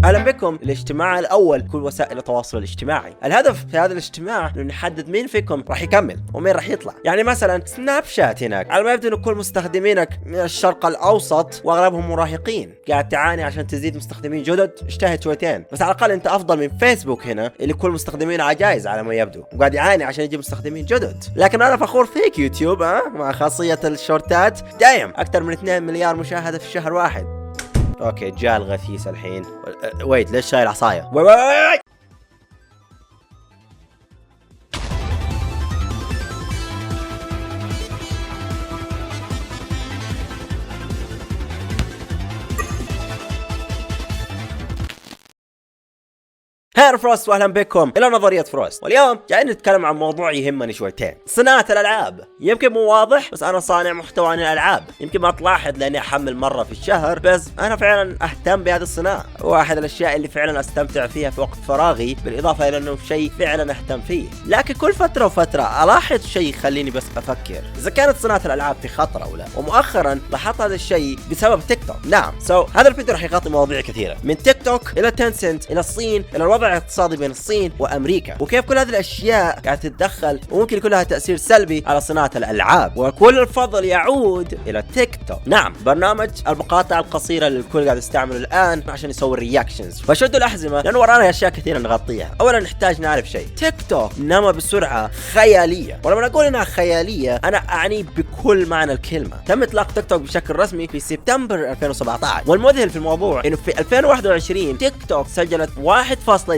اهلا بكم الاجتماع الاول كل وسائل التواصل الاجتماعي. الهدف في هذا الاجتماع انه نحدد مين فيكم راح يكمل ومين راح يطلع. يعني مثلا سناب شات هناك على ما يبدو انه كل مستخدمينك من الشرق الاوسط واغلبهم مراهقين، قاعد تعاني عشان تزيد مستخدمين جدد. اجتهد شويتين بس على الاقل انت افضل من فيسبوك هنا اللي كل مستخدمين عجايز على ما يبدو وقاعد يعاني عشان يجيب مستخدمين جدد. لكن انا فخور فيك يوتيوب مع خاصية الشورتات دايم اكثر من 2 مليار مشاهدة في شهر واحد. اوكي جاء الغثيث الحين. ويت ليش شايل عصاية؟ ويت هير فروست واهلا بكم الى نظرية فروست. واليوم جايين نتكلم عن موضوع يهمني شويتين، صناعة الالعاب. يمكن مو واضح بس انا صانع محتوى عن الالعاب، يمكن ما تلاحظ لاني احمل مرة في الشهر، بس انا فعلا اهتم بهذه الصناعة. واحد الاشياء اللي فعلا استمتع فيها في وقت فراغي، بالاضافة الى انه شيء فعلا اهتم فيه. لكن كل فترة وفترة الاحظ شيء يخليني بس افكر اذا كانت صناعة الالعاب في خطر او لا. ومؤخرا لاحظت هذا الشيء بسبب تيك توك. نعم هذا الفيديو راح يغطي مواضيع كثيرة، من تيك توك الى تنسنت الى الصين الى الوضع الاقتصادي بين الصين وامريكا، وكيف كل هذه الاشياء قاعده تتدخل وممكن يكون لها تاثير سلبي على صناعه الالعاب. وكل الفضل يعود الى تيك توك. نعم، برنامج المقاطع القصيره اللي الكل قاعد يستعمله الان عشان يسوي رياكشنز. فشدوا الاحزمه لانه ورانا اشياء كثيره نغطيها. اولا نحتاج نعرف شيء، تيك توك نما بسرعه خياليه، ولما اقول انها خياليه انا اعني بكل معنى الكلمه. تم اطلاق تيك توك بشكل رسمي في سبتمبر 2017، والمذهل في الموضوع انه في 2021 تيك توك سجلت 1.2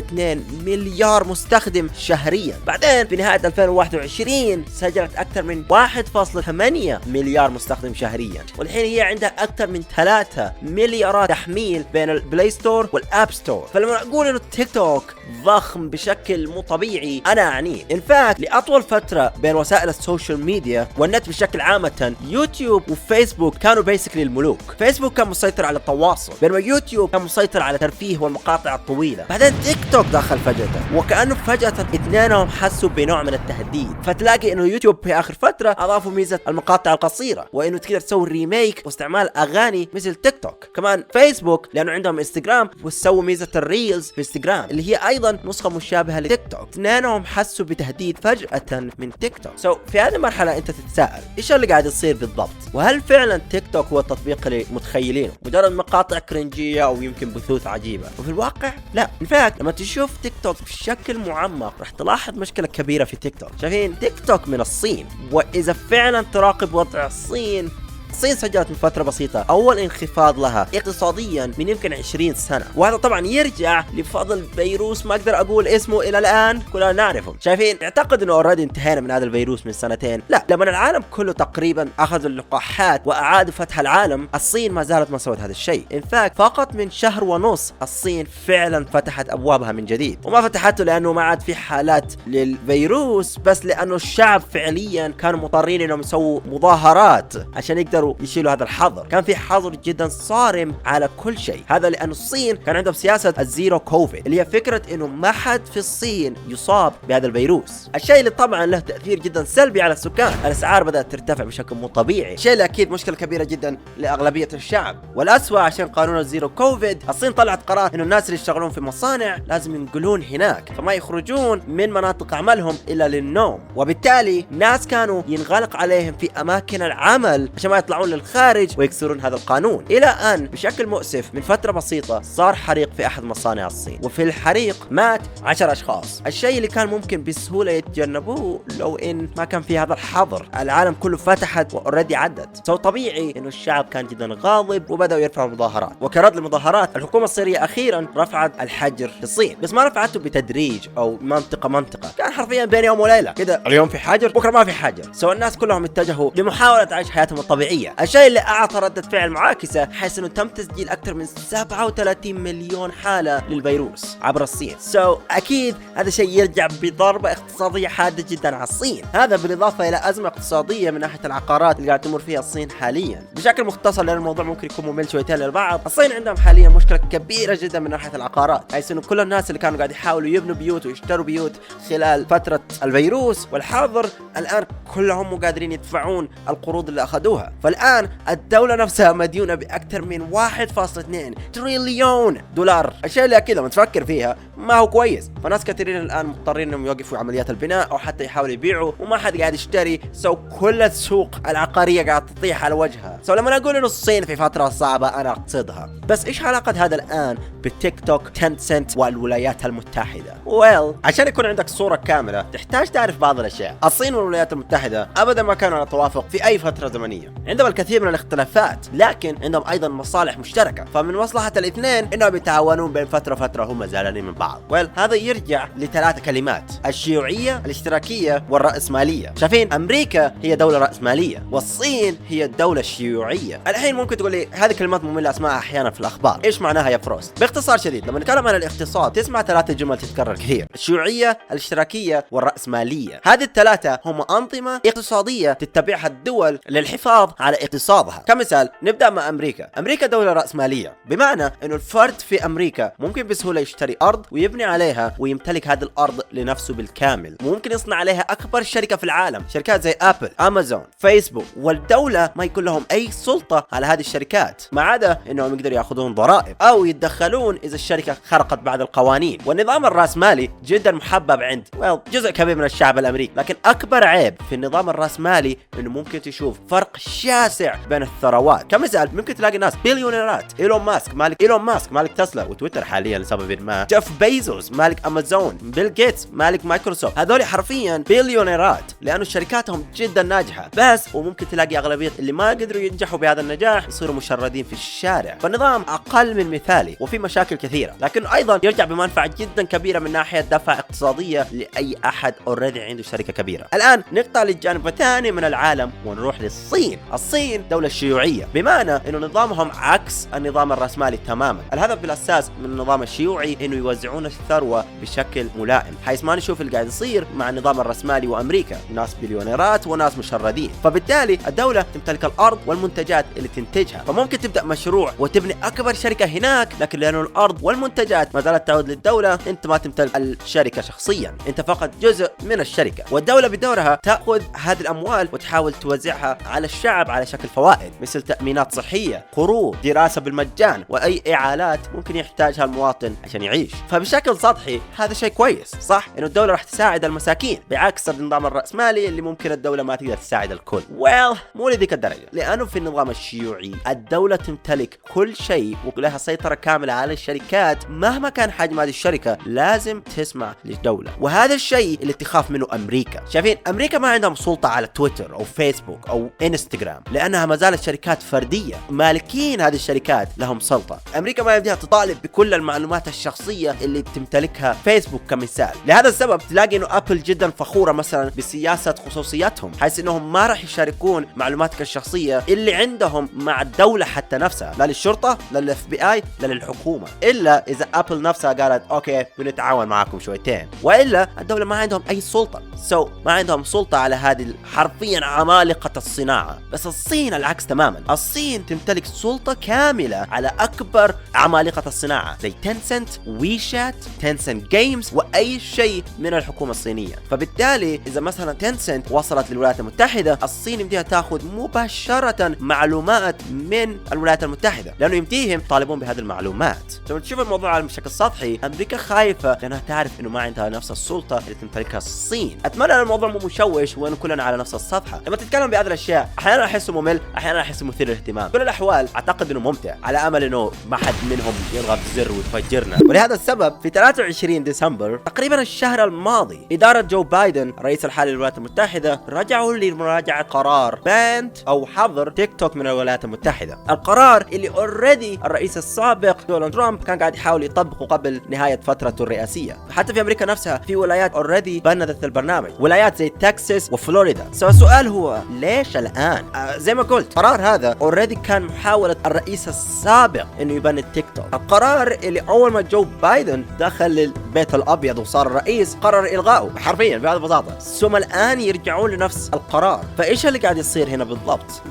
مليار مستخدم شهريا. بعدين في نهاية 2021 سجلت أكثر من 1.8 مليار مستخدم شهريا، والحين هي عندها أكثر من 3 مليارات تحميل بين البلاي ستور والآب ستور. فلما أقول إنه تيك توك ضخم بشكل مو طبيعي أنا أعنيه. إن فاكت لأطول فترة بين وسائل السوشيال ميديا والنت بشكل عامة، يوتيوب وفيسبوك كانوا بيسكلي الملوك. فيسبوك كان مسيطر على التواصل، بينما يوتيوب كان مسيطر على الترفيه والمقاطع الطويلة. بعدين تيك توك دخل فجأة، وكأنه فجأة اثنينهم حسوا بنوع من التهديد. فتلاقي انه يوتيوب في اخر فترة اضافوا ميزة المقاطع القصيرة، وانه تقدر تسوي ريميك واستعمال اغاني مثل تيك توك. كمان فيسبوك لانه عندهم انستغرام وسووا ميزة الريلز في انستغرام اللي هي ايضا نسخة مشابهة لتيك توك. اثنينهم حسوا بتهديد فجأة من تيك توك. في هذه المرحلة انت تتساءل ايش اللي قاعد يصير بالضبط؟ وهل فعلا تيك توك هو التطبيق اللي متخيلينه مجرد مقاطع كرنجية او يمكن بثوث عجيبة؟ وفي الواقع لا. ان فاكت لما تشوف تيك توك بشكل معمق راح تلاحظ مشكلة كبيرة في تيك توك. شايفين تيك توك من الصين، واذا فعلا تراقب وضع الصين سجلت من فترة بسيطة أول انخفاض لها اقتصاديا من يمكن 20 سنة، وهذا طبعا يرجع لفضل فيروس ما أقدر أقول اسمه إلى الآن كلنا نعرفه. شايفين اعتقد إنه أوريدي انتهينا من هذا الفيروس من سنتين. لا، لما العالم كله تقريبا أخذ اللقاحات وأعادوا فتح العالم، الصين ما زالت ما سوت هذا الشيء. إن فاكت فقط من شهر ونص الصين فعلا فتحت أبوابها من جديد، وما فتحته لأنه ما عاد في حالات للفيروس، بس لأنه الشعب فعليا كانوا مضطرين إنهم يسووا مظاهرات عشان يقدروا يشيلوا هذا الحظر. كان في حظر جدا صارم على كل شيء. هذا لأن الصين كان عندهم سياسة الزيرو كوفيد، اللي هي فكرة انه ما حد في الصين يصاب بهذا الفيروس. الشيء اللي طبعا له تأثير جدا سلبي على السكان. الأسعار بدأت ترتفع بشكل مو طبيعي، شيء اللي أكيد مشكلة كبيرة جدا لأغلبية الشعب. والأسوأ عشان قانون الزيرو كوفيد، الصين طلعت قرار انه الناس اللي يشتغلون في مصانع لازم ينقلون هناك، فما يخرجون من مناطق عملهم إلا للنوم. وبالتالي ناس كانوا ينغلق عليهم في أماكن العمل عشان ما يطلعون للخارج ويكسرون هذا القانون. إلى أن بشكل مؤسف من فترة بسيطة صار حريق في أحد مصانع الصين، وفي الحريق مات 10 أشخاص. الشيء اللي كان ممكن بسهولة يتجنبوه لو إن ما كان في هذا الحظر. العالم كله فتحت وأوريدي عدت. طبيعي إنه الشعب كان جدا غاضب وبدأوا يرفعوا مظاهرات. وكرد للمظاهرات الحكومة الصينية أخيرا رفعت الحجر في الصين، بس ما رفعته بتدريج أو منطقة، كان حرفيا بين يوم وليلة كده، اليوم في حجر بكرة ما في حجر. الناس كلهم اتجهوا لمحاولة عيش حياتهم الطبيعية. الشيء اللي أعطى ردة فعل معاكسة، حيث انه تم تسجيل اكثر من 37 مليون حالة للفيروس عبر الصين. اكيد هذا شيء يرجع بضربة اقتصادية حادة جدا على الصين. هذا بالاضافة الى ازمة اقتصادية من ناحية العقارات اللي قاعد تمر فيها الصين حاليا. بشكل مختصر لان الموضوع ممكن يكون ممل شويتين للبعض، الصين عندهم حاليا مشكلة كبيرة جدا من ناحية العقارات، حيث انه كل الناس اللي كانوا قاعد يحاولوا يبنوا بيوت ويشتروا بيوت خلال فترة الفيروس والحظر الان كلهم مو قادرين يدفعون القروض اللي اخذوها. فالآن الدولة نفسها مديونة بأكثر من 1.2 تريليون دولار. الشيء اللي أكيد لما تفكر فيها ما هو كويس. فناس كثيرين الآن مضطرين إنهم يوقفوا عمليات البناء أو حتى يحاولوا يبيعوا، وما حد قاعد يشتري. كل السوق العقارية قاعد تطيح على وجهها. لما أقول إنه الصين في فترة صعبة أنا أقصدها. بس إيش علاقة هذا الآن بالتيك توك، تنسنت والولايات المتحدة؟ عشان يكون عندك صورة كاملة تحتاج تعرف بعض الأشياء. الصين والولايات المتحدة أبدا ما كانوا على توافق في أي فترة زمنية، عندهم الكثير من الاختلافات لكن عندهم أيضا مصالح مشتركة، فمن مصلحة الاثنين إنهم يتعاونون بين فترة هم زعلانين من بعض. هذا يرجع ل3 كلمات: الشيوعية، الاشتراكية، والرأسمالية. شايفين؟ أمريكا هي دولة رأسمالية والصين هي الدولة الشيوعية. الحين ممكن تقول لي هذه كلمات مملة أسمعها أحيانا في الأخبار، إيش معناها يا فروست؟ باختصار شديد لما نتكلم عن الاقتصاد تسمع 3 جمل تتكرر كثير: الشيوعية، الاشتراكية، والرأسمالية. هذه ال3 هم أنظمة اقتصادية تتبعها الدول للحفاظ على اقتصادها. كمثال نبدأ مع أمريكا دولة رأسمالية، بمعنى إنه الفرد في أمريكا ممكن بسهولة يشتري أرض ويبني عليها ويمتلك هذه الأرض لنفسه بالكامل، ممكن يصنع عليها أكبر شركة في العالم، شركات زي أبل، أمازون، فيسبوك، والدولة ما يكون لهم أي سلطة على هذه الشركات ما عدا إنهم يقدروا يأخذون ضرائب أو يتدخلون إذا الشركة خرقت بعض القوانين. والنظام الرأسمالي جدا محبب عند جزء كبير من الشعب الأمريكي، لكن أكبر عيب في النظام الرأسمالي إنه ممكن تشوف فرق شاسع بين الثروات. كمثال ممكن تلاقي ناس بليونيرات: إيلون ماسك مالك تسلا وتويتر حاليا لسبب ما، جيف بيزوس مالك أمازون، بيل جيتس مالك مايكروسوفت. هذول حرفيا بليونيرات لأنه شركاتهم جدا ناجحة، بس وممكن تلاقي أغلبية اللي ما قدروا ينجحوا بهذا النجاح يصيروا مشردين في الشارع. فالنظام أقل من مثالي وفي مشاكل كثيرة، لكن أيضا يرجع بمنفعة جدا كبيرة من ناحية دفع اقتصادية لأي أحد أوريدي عنده شركة كبيرة. الآن نقطع للجانب الثاني من العالم ونروح للصين. الصين دولة شيوعية، بمعنى إنه نظامهم عكس النظام الرأسمالي تماما. الهدف بالأساس من النظام الشيوعي إنه يوزعون الثروة بشكل ملائم، حيث ما نشوف اللي قاعد يصير مع النظام الرأسمالي وأمريكا، ناس بليونيرات وناس مشردين. فبالتالي الدولة تمتلك الأرض والمنتجات اللي تنتجها، فممكن تبدأ مشروع وتبني أكبر شركة هناك، لكن لأنه الأرض والمنتجات ما زالت تعود للدولة أنت ما تمتلك الشركة شخصيا، أنت فقط جزء من الشركة. والدولة بدورها تأخذ هذه الأموال وتحاول توزعها على الشعب على شكل فوائد، مثل تأمينات صحية، قروض، دراسة بالمجان، وأي إعالات ممكن يحتاجها المواطن عشان يعيش. فبشكل سطحي هذا شيء كويس، صح؟ إنه الدولة راح تساعد المساكين، بعكس النظام الرأسمالي اللي ممكن الدولة ما تقدر تساعد الكل. مو لذيك الدرجة، لأنه في النظام الشيوعي الدولة تمتلك كل شيء ولها سيطرة كاملة على الشركات. مهما كان حجم هذه الشركة لازم تسمع للدولة، وهذا الشيء اللي تخاف منه أمريكا. شايفين؟ أمريكا ما عندهم سلطة على تويتر أو فيسبوك أو إنستغرام لأنها ما زالت شركات فردية، مالكين هذه الشركات لهم سلطة. أمريكا ما يمديها تطالب بكل المعلومات الشخصية اللي تمتلكها فيسبوك كمثال. لهذا السبب تلاقي إنه أبل جدا فخورة مثلا بسياسة خصوصياتهم، حيث إنهم ما راح يشاركون معلوماتك الشخصية اللي عندهم مع الدولة حتى نفسها، لا للشرطة لا للFBI لا للحكومة، إلا إذا أبل نفسها قالت أوكي بنتعاون معاكم شويتين، وإلا الدولة ما عندهم أي سلطة. ما عندهم سلطة على هذه حرفيا عمالقة الصناعة. بس الصين العكس تماما، الصين تمتلك سلطة كاملة على أكبر عمالقة الصناعة زي تنسنت، ويشات، تنسنت جيمز، وأي شيء من الحكومة الصينية. فبالتالي إذا مثلا تنسنت وصلت للولايات المتحدة، الصين يمديها تأخذ مباشرة معلومات من الولايات المتحدة، لأنه يمديهم طالبون بهذه المعلومات. لما تشوف الموضوع على بشكل سطحي، أمريكا خايفة لأنها تعرف إنه ما عندها نفس السلطة اللي تمتلكها الصين. أتمنى أن الموضوع مو مشوش وأن كلنا على نفس الصفحة. لما تتكلم بهذه الأشياء أحيانا أحسه ممل، أحيانا أحسه مثير للاهتمام. كل الأحوال أعتقد إنه ممتع، على أمل إنه ما حد منهم يضغط زر ويفجرنا. ولهذا السبب في 23 ديسمبر تقريبا الشهر الماضي، إدارة جو بايدن الرئيس الحالي للولايات المتحدة رجعوا لمراجعة قرار باند أو حظر تيك توك من الولايات المتحدة. القرار اللي اوريدي الرئيس السابق دونالد ترامب كان قاعد يحاول يطبقه قبل نهاية فترته الرئاسية. حتى في أمريكا نفسها في ولايات اوريدي بندت البرنامج، ولايات زي تكساس وفلوريدا. السؤال هو ليش الآن؟ زي ما قلت القرار هذا اوريدي كان محاولة الرئيس السابق انه يبند تيك توك. القرار اللي اول ما جو بايدن دخل البيت الابيض وصار الرئيس قرر الغائه حرفيا بهذه البساطه. ثم الان يرجعون لنفس القرار. فايش اللي قاعد يصير هنا بالضبط؟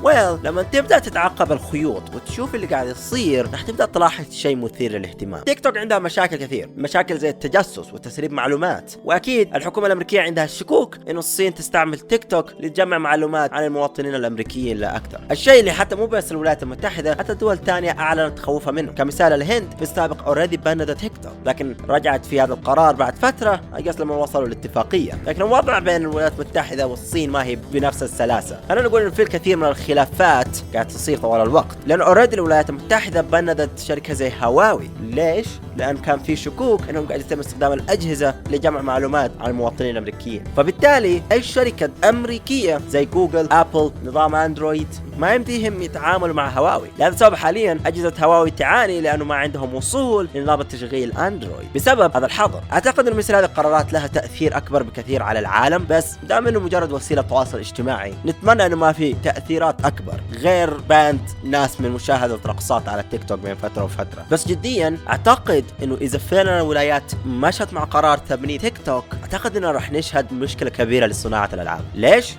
لما تبدا تتعقب الخيوط وتشوف اللي قاعد يصير راح تبدا تلاحظ شيء مثير للاهتمام. تيك توك عندها مشاكل كثير، مشاكل زي التجسس وتسريب معلومات، واكيد الحكومه الامريكيه عندها الشكوك انه الصين تستعمل تيك توك لتجمع معلومات عن المواطنين الامريكيين لا اكثر. الشيء اللي حتى مو بس الولايات المتحده، حتى دول ثانيه اعلنت تخوفها منه. كمثال الهند في السابق اوريدي بندت تيك توك، لكن رجعت في هذا القرار بعد فتره اجل لما وصلوا لاتفاقيه. لكن الوضع بين الولايات المتحده والصين ما هي بنفس السلاسه. خلينا نقول انه في الكثير من الخلافات قاعد تصير طوال الوقت، لان اوريدي الولايات المتحده بندت شركه زي هواوي. ليش؟ لان كان في شكوك انهم قاعد يتم استخدام الاجهزه لجمع معلومات عن المواطنين الامريكيين. فبالتالي اي شركه امريكيه زي جوجل، ابل، نظام اندرويد ما يمديهم يتعاملوا مع هواوي. لهذا السبب حاليا اجهزه هواوي تعاني لانه ما عندهم وصول لنظام التشغيل اندرويد بسبب هذا الحظر. اعتقد انه مثل هذه القرارات لها تاثير اكبر بكثير على العالم، بس دام انه مجرد وسيله تواصل اجتماعي نتمنى انه ما في تاثيرات اكبر غير باند ناس من مشاهده رقصات على التيك توك بين فتره وفتره. بس جديا اعتقد انه اذا فعلا الولايات مشت مع قرار تبني تيك توك، اعتقد انه راح نشهد مشكله كبيره لصناعه الالعاب. ليش؟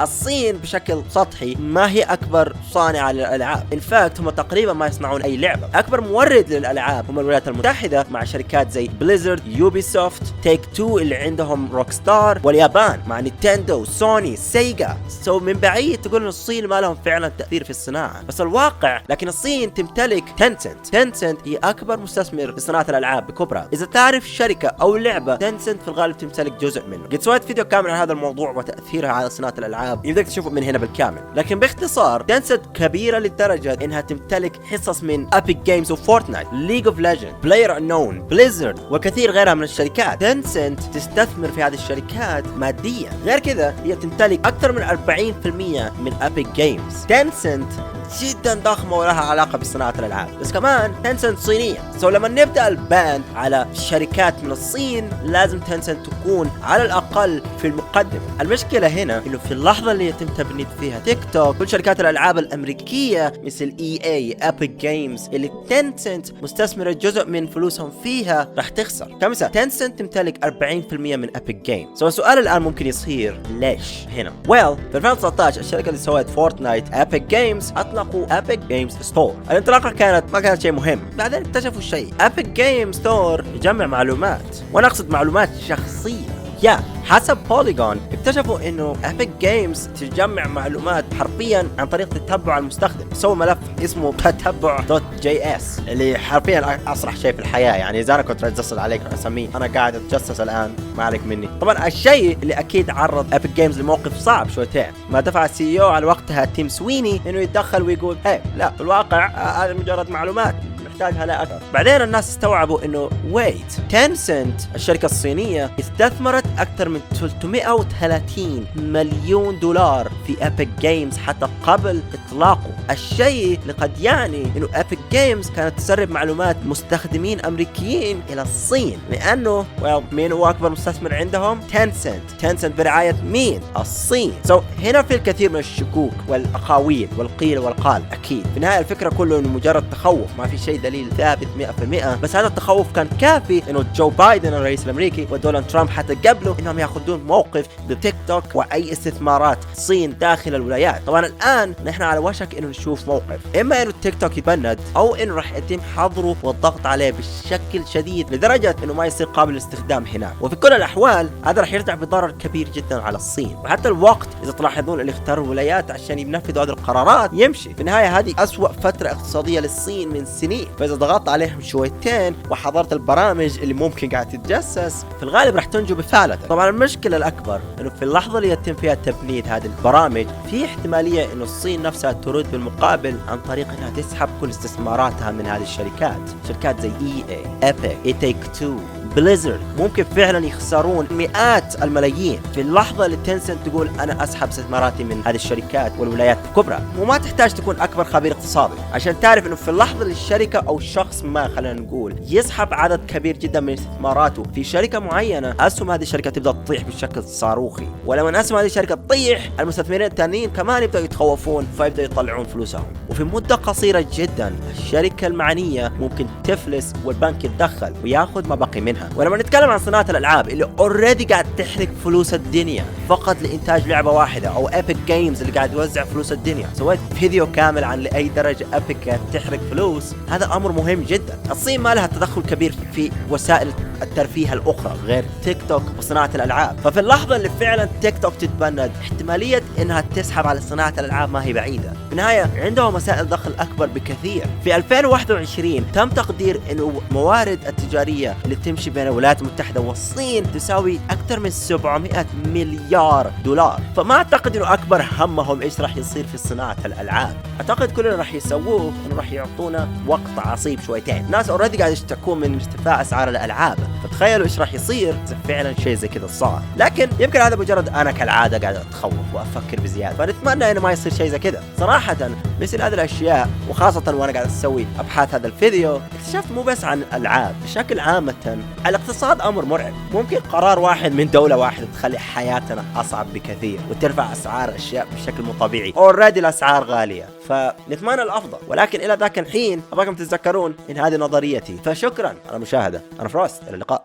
الصين بشكل سطحي ما هي اكبر صانعه للالعاب. ان فاكت هم تقريبا ما يصنعون اي لعبه. اكبر مورد للالعاب هم الولايات المتحده مع شركات زي بليزرد، يوبي سوفت، تيك تو اللي عندهم روك ستار، واليابان مع نينتندو، سوني، سيجا. من بعيد تقول ان الصين ما لهم فعلا تاثير في الصناعه، بس الواقع لكن الصين تمتلك تنسنت هي اكبر مستثمر في صناعه الالعاب بكبرى. اذا تعرف شركه او لعبه، تنسنت في الغالب تمتلك جزء منه. قد سويت فيديو كامل عن هذا الموضوع وتاثيرها على صناعه الالعاب، يقدر تشوفه من هنا بالكامل. لكن باختصار تنسنت كبيره لدرجه انها تمتلك حصص من ابيك جيمز وفورتنايت، ليج اوف ليجند، بلاير انون، بليزرد وكثير غيرها من الشركات. تنسنت تستثمر في هذه الشركات ماديا. غير كذا هي تمتلك اكثر من 40% من ابيك جيمز. تنسنت جدا ضخمة ولها علاقة بصناعة الألعاب، بس كمان تنسنت صينية. لما نبدأ الباند على شركات من الصين لازم تنسنت تكون على الأقل في المقدمة. المشكلة هنا إنه في اللحظة اللي يتم تبنية فيها تيك توك، كل شركات الألعاب الأمريكية مثل EA، أبيك جيمز اللي تنسنت مستثمرة جزء من فلوسهم فيها راح تخسر. كمثال تنسنت تمتلك 40% من أبيك جيمز. السؤال الآن ممكن يصير ليش هنا؟ في 2019 الشركة اللي سوت فورتنايت، أبيك جيمز، اطلقوا ابيك جيمز ستور. الانطلاقه ما كانت شيء مهم، بعدين اكتشفوا شيء. ابيك جيمز ستور يجمع معلومات، وانا اقصد معلومات شخصيه. حسب بوليجون اكتشفوا انه ابيك جيمز تجمع معلومات حرفيا عن طريق تتبع المستخدم. سووا ملف اسمه تتبع.js اللي حرفيا اسرع شيء في الحياه. يعني اذا انا كنت اتجسس عليك اسميه انا قاعد اتجسس الان، ما عليك مني. طبعا الشيء اللي اكيد عرض ابيك جيمز لموقف صعب شويتين، ما دفع السي او على وقتها تيم سويني انه يتدخل ويقول لا في الواقع هذا مجرد معلومات نحتاجها لا أكثر. بعدين الناس استوعبوا انه تنسنت الشركة الصينية استثمرت اكثر من 330 مليون دولار في ابيك جيمز حتى قبل اطلاقه. الشيء اللي قد يعني انه ابيك جيمز كانت تسرب معلومات مستخدمين امريكيين الى الصين، لانه مين هو اكبر مستثمر عندهم؟ تنسنت برعاية مين؟ الصين. هنا في الكثير من الشكوك والاقاويل والقيل والقال. اكيد في النهاية الفكرة كله انه مجرد تخوف، ما في شيء دليل ثابت 100%، بس هذا التخوف كان كافي انه جو بايدن الرئيس الامريكي ودونالد ترامب حتى قبله انهم ياخذون موقف بتيك توك واي استثمارات صين داخل الولايات. طبعا الان نحن على وشك انه نشوف موقف، اما انه التيك توك يتبند او انه راح يتم حظره والضغط عليه بشكل شديد لدرجه انه ما يصير قابل للاستخدام هنا. وفي كل الاحوال هذا راح يرجع بضرر كبير جدا على الصين. وحتى الوقت اذا تلاحظون اللي اختاروا الولايات عشان ينفذوا هذه القرارات يمشي. في النهايه هذه اسوأ فتره اقتصاديه للصين من سنين، فاذا ضغطت عليهم شويتين وحضرت البرامج اللي ممكن قاعد تتجسس في الغالب راح تنجو بفعلة. طبعا المشكله الاكبر انه في اللحظه اللي يتم فيها تبنية هذه البرامج في احتماليه انه الصين نفسها ترد بالمقابل عن طريق انها تسحب كل استثماراتها من هذه شركات زي EA، Epic، Take-Two، بليزرد. ممكن فعلا يخسرون مئات الملايين في اللحظة اللي تنسنت تقول أنا أسحب استثماراتي من هذه الشركات والولايات الكبرى. وما تحتاج تكون أكبر خبير اقتصادي عشان تعرف إنه في اللحظة اللي الشركة أو شخص ما خلينا نقول يسحب عدد كبير جدا من استثماراته في شركة معينة، أسهم هذه الشركة تبدأ تطيح بشكل صاروخي. ولما أسهم هذه الشركة تطيح المستثمرين الثانيين كمان يبدأوا يتخوفون فيبدأوا يطلعون فلوسهم، وفي مدة قصيرة جدا الشركة المعنية ممكن تفلس والبنك يتدخل وياخذ ما بقي منها. منها. ولما نتكلم عن صناعة الألعاب اللي اوريدي قاعد تحرق فلوس الدنيا فقط لإنتاج لعبة واحدة، أو ايبك جيمز اللي قاعد يوزع فلوس الدنيا، سويت فيديو كامل عن لأي درجة ايبك قاعد تحرق فلوس، هذا أمر مهم جدا. الصين ما لها تدخل كبير في وسائل الترفيه الأخرى غير تيك توك وصناعة الألعاب، ففي اللحظة اللي فعلا تيك توك تتبند احتمالية إنها تسحب على صناعة الألعاب ما هي بعيدة. في النهاية عندهم وسائل دخل أكبر بكثير. في 2021 تم تقدير إنه الموارد التجارية اللي تمشي بين الولايات المتحدة والصين تساوي أكثر من 700 مليار دولار. فما أعتقد إنه أكبر همهم إيش راح يصير في صناعة الألعاب. أعتقد كل اللي راح يسووه إنه راح يعطونا وقت عصيب شويتين. الناس أوريدي قاعد يشتكون من ارتفاع أسعار الألعاب، فتخيلوا إيش راح يصير إذا فعلا شيء زي كذا صار. لكن يمكن هذا مجرد أنا كالعادة قاعد أتخوف وأفكر بزيادة، فنتمنى إنه ما يصير شيء زي كذا. صراحة مثل هذه الأشياء، وخاصة وأنا قاعد أسوي أبحاث هذا الفيديو، اكتشفت مو بس عن الألعاب بشكل عامة الاقتصاد أمر مرعب. ممكن قرار واحد من دولة واحدة تخلي حياتنا أصعب بكثير وترفع أسعار أشياء بشكل مو طبيعي. أوريدي الأسعار غالية، فنتمنى الأفضل. ولكن إلى ذاك الحين أبغاكم تتذكرون إن هذه نظريتي. فشكرا على المشاهدة. أنا فروست، إلى اللقاء.